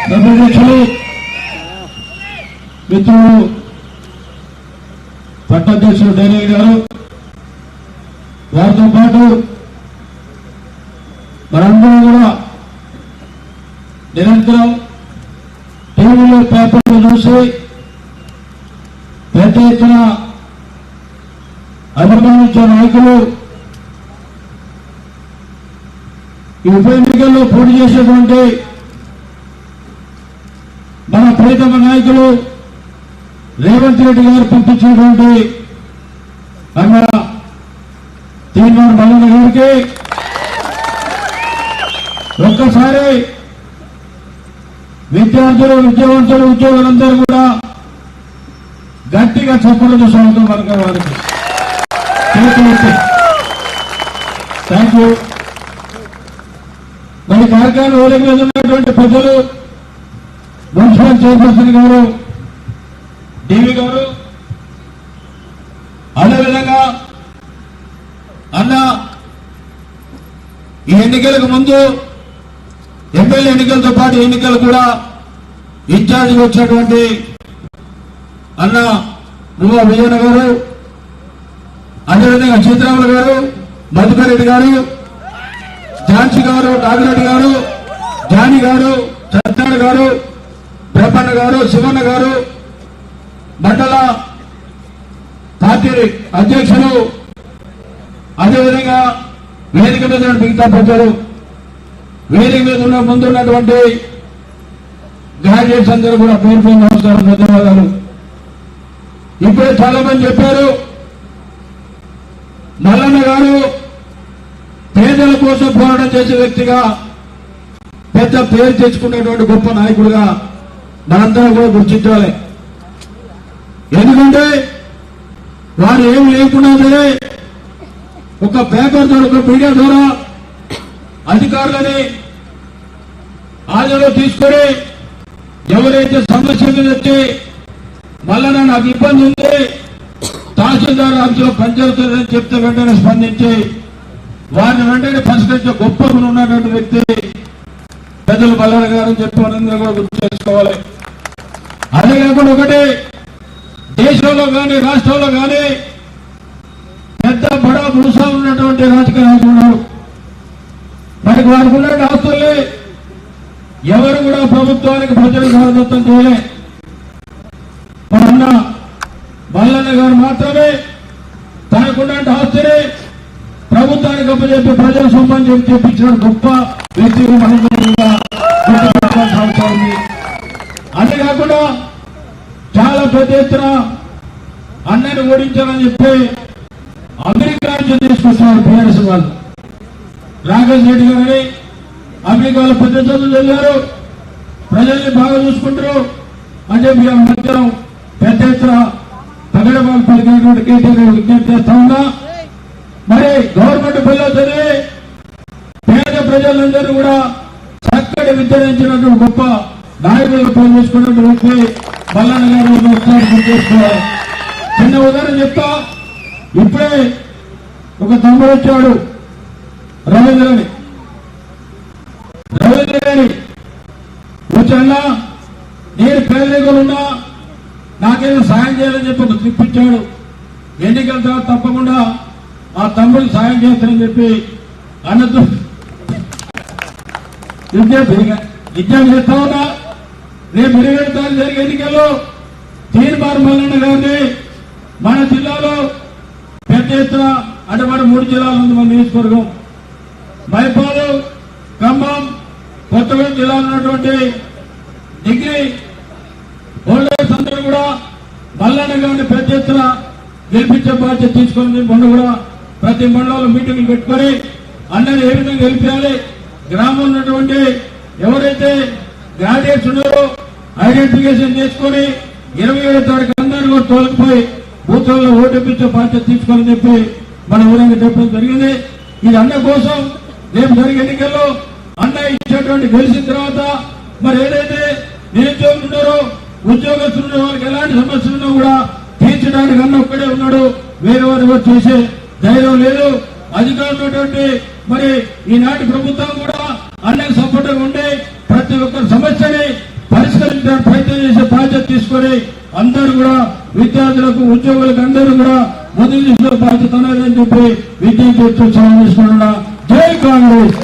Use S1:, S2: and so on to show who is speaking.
S1: సభాధ్యక్షులు మిత్రులు పట్టాధ్యక్షులు డైరెక్టర్ గారు, వారితో పాటు మనందరం కూడా నిరంతరం టీవీలో పేపర్లు చూసి పెద్ద ఎత్తున అభిమానించే నాయకులు ఈ ఉప ఎన్నికల్లో పోటీ చేసేటువంటి మన ప్రియతమ నాయకులు రేవంత్ రెడ్డి గారు పంపించినటువంటి అన్న తీర్మానం మల్లన్న గారికి ఒక్కసారి విద్యార్థులు, విద్యావంతులు, ఉద్యోగులందరూ కూడా గట్టిగా చప్పట్లతో స్వాగతం పలకాలి వారికి. Thank you. మరి కార్యక్రమం వేదిక మీద ఉన్నటువంటి ప్రజలు, మున్సిపల్ చైర్పర్సన్ గారు, డివి గారు, అదేవిధంగా అన్న ఈ ఎన్నికలకు ముందు ఎమ్మెల్యే ఎన్నికలతో పాటు ఎన్నికలు కూడా ఇన్ఛార్జిగా వచ్చినటువంటి అన్న నువ్వు విజయన గారు, అదేవిధంగా సీతారాములు గారు, మధుకర్ రెడ్డి గారు, ఝాన్సీ గారు, నాగిరెడ్డి గారు, జానీ గారు, సత్యనారాయణ గారు, బ్రహ్మన్న గారు, శివన్న గారు, మండల పార్టీ అధ్యక్షులు, అదేవిధంగా వేదిక మీద మిగతా ప్రజలు, వేదిక మీద ఉన్న ముందున్నటువంటి గ్రాడ్యుయేట్స్ అందరూ కూడా పేరు పేరు నమస్కారం, ధన్యవాదాలు. ఇప్పుడే చాలా మంది చెప్పారు, మల్లన్న గారు పేదల కోసం పోరాటం చేసే వ్యక్తిగా పెద్ద పేరు తెచ్చుకున్నటువంటి గొప్ప నాయకుడిగా మనందరం కూడా గుర్తించాలి. ఎందుకంటే వారు ఏమి లేకుండా సరే ఒక పేపర్ ద్వారా, ఒక మీడియా ద్వారా అధికారులని ఆదరణ తీసుకొని ఎవరైతే సమస్య మీద వచ్చి మళ్ళా నాకు ఇబ్బంది ఉంది, తహసీల్దార్ ఆఫీసులో పనిచేస్తుందని చెప్తే వెంటనే స్పందించి వారిని వెంటనే పరిష్కరించే గొప్ప గుణం ఉన్నటువంటి వ్యక్తి పెద్దలు మల్లన్న గారు చెప్పి మనందరూ కూడా గుర్తు చేసుకోవాలి. అదే కాకుండా ఒకటి, దేశంలో కానీ రాష్ట్రంలో కానీ పెద్ద బడా భూసా ఉన్నటువంటి రాజకీయ నాయకులు ఉన్నారు. మనకి వారికి ఉన్న ఆస్తుల్ని ఎవరు కూడా ప్రభుత్వానికి ప్రజలకు సహజత్వం చేయలే. మన మల్లన్న గారు మాత్రమే తనకున్న ఆస్తిని ప్రభుత్వానికి అప్పచెప్పి ప్రజల సొమ్మని చెప్పించిన గొప్ప వ్యక్తిగా మనందరూ కూడా గుర్తుపెట్టుకోవాల్సిన అవసరం ఉంది. అంతేకాకుండా చాలా పెద్ద ఎత్తున అన్నని ఓడించాలని చెప్పి అమెరికా నుంచి తీసుకొస్తున్నారు టీఆర్ఎస్ వాళ్ళు. రాకేష్ రెడ్డి గారిని అమెరికాలో పెద్ద చదువులు చదివారు, ప్రజల్ని బాగా చూసుకుంటారు అని చెప్పి మధ్యాహ్నం పెద్ద ఎత్తున పగడబాలు పలికినటువంటి కేటీఆర్ విజ్ఞప్తి చేస్తా ఉన్నా. మరి గవర్నమెంట్ బిల్లు చదివి పేద ప్రజలందరూ కూడా చక్కటి విద్యనించినటువంటి గొప్ప నాయకులుగా పనిచేసుకున్నటువంటి వ్యక్తి మల్లన్న గారు ఒకసారి గుర్తు చేసుకోవాలి. చిన్న ఉదాహరణ చెప్తా. ఇప్పుడే ఒక తమ్ముడు వచ్చాడు, రవీంద్రని వచ్చాడా, నేను పేదరికలున్నా నాకేదో సాయం చేయాలని చెప్పి ఒక ట్రిప్ ఇచ్చాడు. ఎన్నికల తర్వాత తప్పకుండా ఆ తమ్ముడికి సాయం చేస్తానని చెప్పి అన్నతో విజ్ఞాపన చేస్తా ఉన్నా. రేపు 27 తారీఖు జరిగే ఎన్నికల్లో తీర్మార్ మల్లన్న గారిని మన జిల్లాలో పెద్ద ఎత్తున, అంటే మన 3 జిల్లాల ఉంది మన నియోజకవర్గం, మైపాడు, ఖమ్మం, కొత్తగూడెం జిల్లాలో ఉన్నటువంటి డిగ్రీ హోల్డర్స్ అందరూ కూడా మల్లన్న గారిని పెద్ద ఎత్తున గెలిపించే బాధ్యత తీసుకొని మొన్న కూడా ప్రతి మండలంలో మీటింగ్లు పెట్టుకొని అన్నది ఏ విధంగా గెలిపించాలి, గ్రామంలో ఉన్నటువంటి ఎవరైతే గ్రాడ్యుయేట్స్ ఉన్నారో ఐడెంటిఫికేషన్ చేసుకుని 27వ తారీఖు అందరూ కూడా తోలుకుపోయి బూత్లలో ఓటేపించే బాధ్యత తీసుకోవాలని చెప్పి మన ఊరంగా చెప్పడం జరిగింది. ఇది అన్న కోసం రేపు జరిగే ఎన్నికల్లో అన్న ఇచ్చేటువంటి గెలిచిన తర్వాత మరి ఏదైతే నిరుద్యోగులు ఉన్నారో, ఉద్యోగస్తులు ఉన్న వారికి ఎలాంటి సమస్యలు ఉన్నా కూడా తీర్చడానికి అన్న ఒక్కడే ఉన్నాడు, వేరే వారు చేసే ధైర్యం లేదు. అధికారులు మరి ఈనాటి ప్రభుత్వం కూడా అన్నకు సపోర్ట్గా ఉండి ప్రతి ఒక్క సమస్యని తీర్చడానికి ప్రయత్నం చేసే బాధ్యత తీసుకొని అందరూ కూడా విద్యార్థులకు ఉద్యోగులకు అందరూ కూడా మొదటి బాధ్యత ఉన్నారని చెప్పి విజ్ఞప్తి చేస్తూ సెలవు తీసుకున్నా. జై కాంగ్రెస్.